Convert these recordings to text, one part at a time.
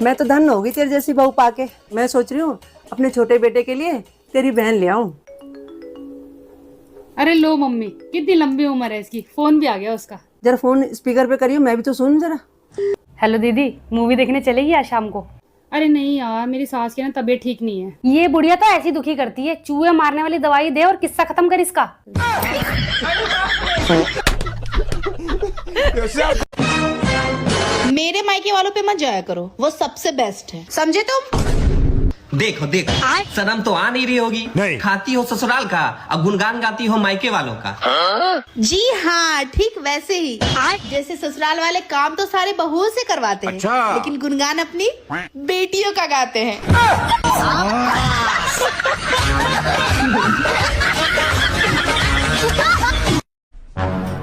मैं तो धन्य होगी तेरे जैसी बहू पाके। मैं सोच रही हूँ अपने छोटे बेटे के लिए तेरी बहन ले आऊं। अरे लो मम्मी, कितनी लंबी उम्र है इसकी, फोन भी आ गया उसका। जरा फोन स्पीकर पे करियो, मैं भी तो सुन जरा। हेलो दीदी, मूवी देखने चलेगी आज शाम को? अरे नहीं यार, मेरी सास की ना तबीयत ठीक नहीं है। ये बुढ़िया तो ऐसी दुखी करती है, चूहे मारने वाली दवाई दे और किस्सा खत्म कर इसका। मेरे मायके वालों पे मत जाया करो, वो सबसे बेस्ट है, समझे तुम? देखो देखो, शर्म तो आ नहीं रही होगी। नहीं। खाती हो ससुराल का और गुनगान गाती हो मायके वालों का। जी हाँ, ठीक वैसे ही। जैसे ससुराल वाले काम तो सारे बहुओं से करवाते हैं, अच्छा। लेकिन गुनगान अपनी बेटियों का गाते हैं।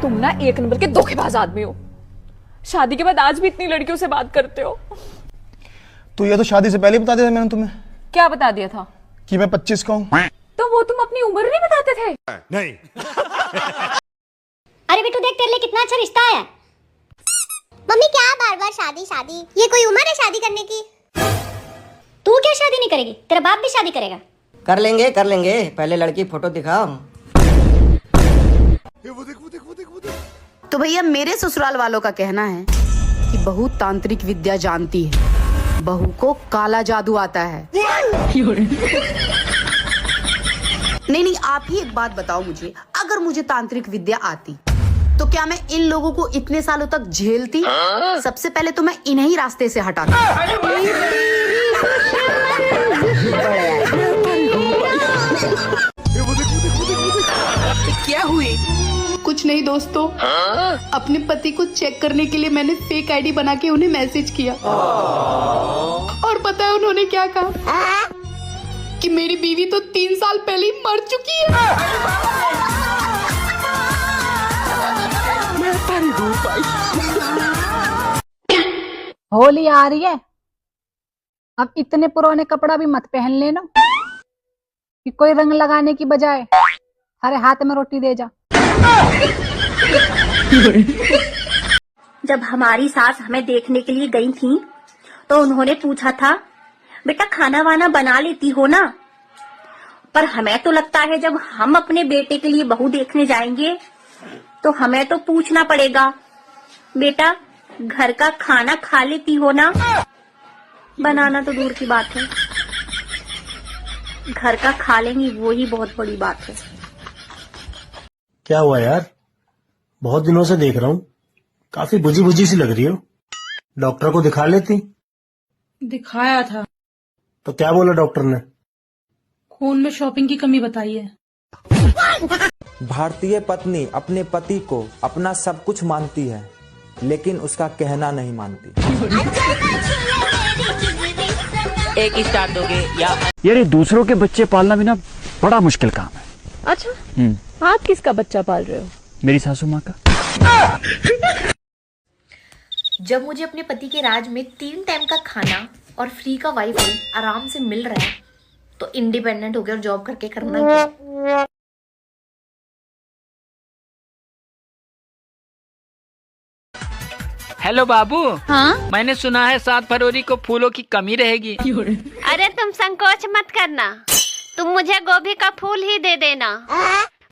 तुम ना एक नंबर के धोखेबाज आदमी हो। शादी के बाद आज भी इतनी लड़कियों से बात करते हो। तो ये तो शादी से पहले बता दिया था मैंने तुम्हें। क्या बता दिया था? कि मैं 25 का हूँ। तो वो तुम अपनी उम्र नहीं बताते थे? नहीं। अरे बेटू देख, तेरे लिए कितना अच्छा रिश्ता है। मम्मी क्या बार बार शादी शादी, ये कोई उम्र है शादी करने की? तू क्या शादी नहीं करेगी? तेरा बाप भी शादी करेगा। कर लेंगे पहले लड़की फोटो दिखाओ। तो भैया मेरे ससुराल वालों का कहना है कि बहू तांत्रिक विद्या जानती है, बहू को काला जादू आता है। नहीं, आप ही एक बात बताओ मुझे, अगर मुझे तांत्रिक विद्या आती तो क्या मैं इन लोगों को इतने सालों तक झेलती? सबसे पहले तो मैं इन्हीं रास्ते से हटाती। क्या हुई? कुछ नहीं दोस्तों, अपने पति को चेक करने के लिए मैंने फेक आईडी बना के उन्हें मैसेज किया, और पता है उन्होंने क्या कहा? कि मेरी बीवी तो 3 साल पहले ही मर चुकी है। होली आ रही है, अब इतने पुराने कपड़ा भी मत पहन लेना कि कोई रंग लगाने की बजाय अरे हाथ में रोटी दे जा। जब हमारी सास हमें देखने के लिए गई थी तो उन्होंने पूछा था, बेटा खाना वाना बना लेती हो ना? पर हमें तो लगता है जब हम अपने बेटे के लिए बहू देखने जाएंगे तो हमें तो पूछना पड़ेगा, बेटा घर का खाना खा लेती हो ना? बनाना तो दूर की बात है, घर का खा लेंगी वो ही बहुत बड़ी बात है। क्या हुआ यार, बहुत दिनों से देख रहा हूँ, काफी बुझी बुझी सी लग रही हो। डॉक्टर को दिखा लेती। दिखाया था तो क्या बोला डॉक्टर ने? खून में शॉपिंग की कमी बताई है। भारतीय पत्नी अपने पति को अपना सब कुछ मानती है, लेकिन उसका कहना नहीं मानती। एक स्टार दोगे या? यार ये दूसरों के बच्चे पालना भी ना बड़ा मुश्किल काम है। अच्छा, आप किसका बच्चा पाल रहे हो? मेरी सासू माँ का। जब मुझे अपने पति के राज में 3 टाइम का खाना और फ्री का वाईफाई आराम से मिल रहा है तो इंडिपेंडेंट होकर जॉब करके करना क्या? हेलो बाबू। हाँ? मैंने सुना है 7 फरवरी को फूलों की कमी रहेगी। अरे तुम संकोच मत करना, तुम मुझे गोभी का फूल ही दे देना,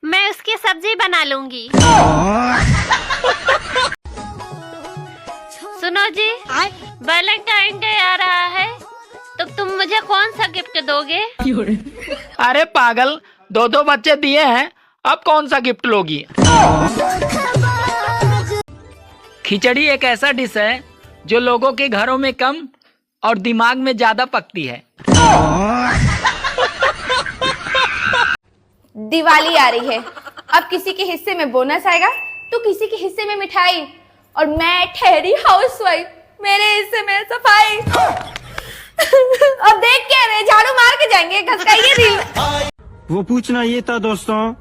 मैं उसकी सब्जी बना लूंगी। सुनो जी, वैलेंटाइन डे आ रहा है तो तुम मुझे कौन सा गिफ्ट दोगे? अरे पागल, 2 बच्चे दिए हैं, अब कौन सा गिफ्ट लोगी? खिचड़ी एक ऐसा डिश है जो लोगों के घरों में कम और दिमाग में ज्यादा पकती है। दिवाली आ रही है, अब किसी के हिस्से में बोनस आएगा तो किसी के हिस्से में मिठाई, और मैं ठहरी हाउसवाइफ, मेरे हिस्से में सफाई। अब देख क्या रहे, झाड़ू मार के जाएंगे, घसकाइए दिल। वो पूछना ये था दोस्तों,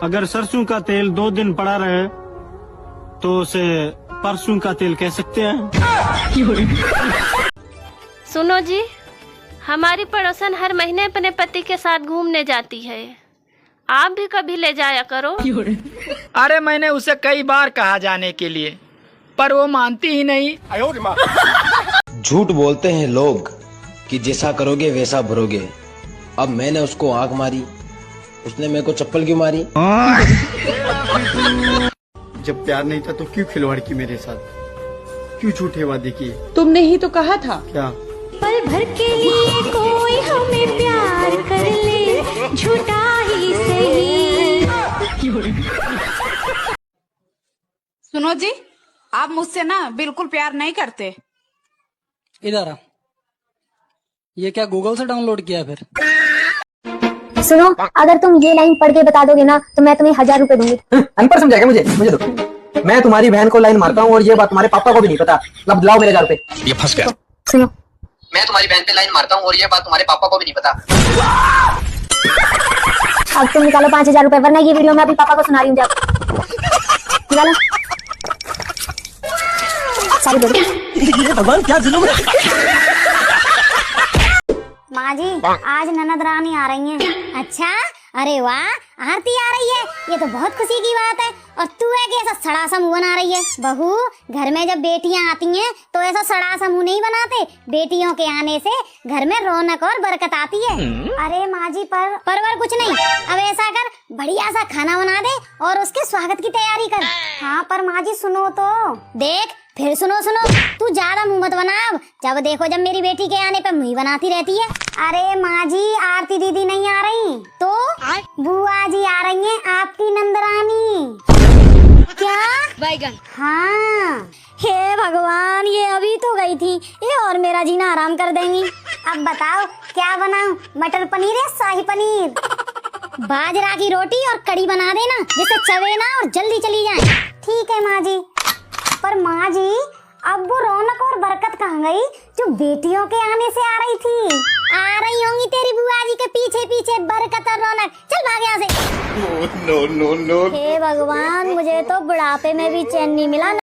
अगर सरसों का तेल 2 दिन पड़ा रहे तो उसे परसों का तेल कह सकते हैं। सुनो जी, हमारी पड़ोसन हर महीने अपने पति के साथ घूमने जाती है, आप भी कभी ले जाया करो। अरे मैंने उसे कई बार कहा जाने के लिए, पर वो मानती ही नहीं। झूठ बोलते हैं लोग कि जैसा करोगे वैसा भरोगे। अब मैंने उसको आंख मारी, उसने मेरे को चप्पल क्यों मारी? जब प्यार नहीं था तो क्यों खिलवाड़ की मेरे साथ, क्यों झूठे वादे किए? तुमने ही तो कहा था। क्या? पल भर के लिए कोई हमें प्यार कर ले, झूठा ही सही। सुनो जी, आप मुझसे ना बिल्कुल प्यार नहीं करते। इधर आ, ये क्या गूगल से डाउनलोड किया फिर? सुनो, अगर तुम ये लाइन पढ़ के बता दोगे ना तो मैं तुम्हें 1000 रुपए दूंगी। अनपढ़ समझाएगा मुझे दो। मैं तुम्हारी बहन को लाइन मारता हूँ और ये बात तुम्हारे पापा को भी नहीं पता। लब लाओ मेरे 1000 रुपए। ये फंस गया। सुनो, मैं तुम्हारी बहन पे लाइन मारता हूँ और ये बात तुम्हारे पापा को भी नहीं पता। अब तुम निकालो 5000 रुपए, वरना ये वीडियो मैं अभी पापा को सुना रही हूँ। निकालो सारी भगवान क्या जुल्म है। माँ जी, आज ननद रानी आ रही हैं। अच्छा, अरे वाह, आरती आ रही है, ये तो बहुत खुशी की बात है। और तू है कि ऐसा सड़ा सा मुंह बना रही है? बहू, घर में जब बेटियां आती हैं तो ऐसा सड़ा सा मुंह नहीं बनाते। बेटियों के आने से घर में रौनक और बरकत आती है। अरे माँ जी, परवर कुछ नहीं, अब ऐसा कर, बढ़िया सा खाना बना दे और उसके स्वागत की तैयारी कर। हाँ पर माँ जी सुनो तो, देख फिर सुनो, तू ज्यादा मुंह मत बना। जब देखो जब मेरी बेटी के आने पे मुंह बनाती रहती है। अरे माँ जी, आरती दीदी नहीं आ रही तो बुआ जी आ रही हैं, आपकी नंदरानी। क्या? बैगन। हाँ, हे भगवान, ये अभी तो गई थी, ये और मेरा जीना आराम कर देंगी। अब बताओ क्या बनाऊं, मटर पनीर या शाही पनीर? बाजरा की रोटी और कड़ी बना देना, जिससे चवे ना और जल्दी चली जाए। ठीक है माँ जी। पर माँ जी, अब वो रौनक और बरकत कहाँ गई जो बेटियों के आने से आ रही थी? आ रही होंगी तेरी बुआ जी के पीछे पीछे बरकत और रौनक। चल भाग यहाँ से। नो। हे भगवान, मुझे तो बुढ़ापे में भी चैन नहीं मिला।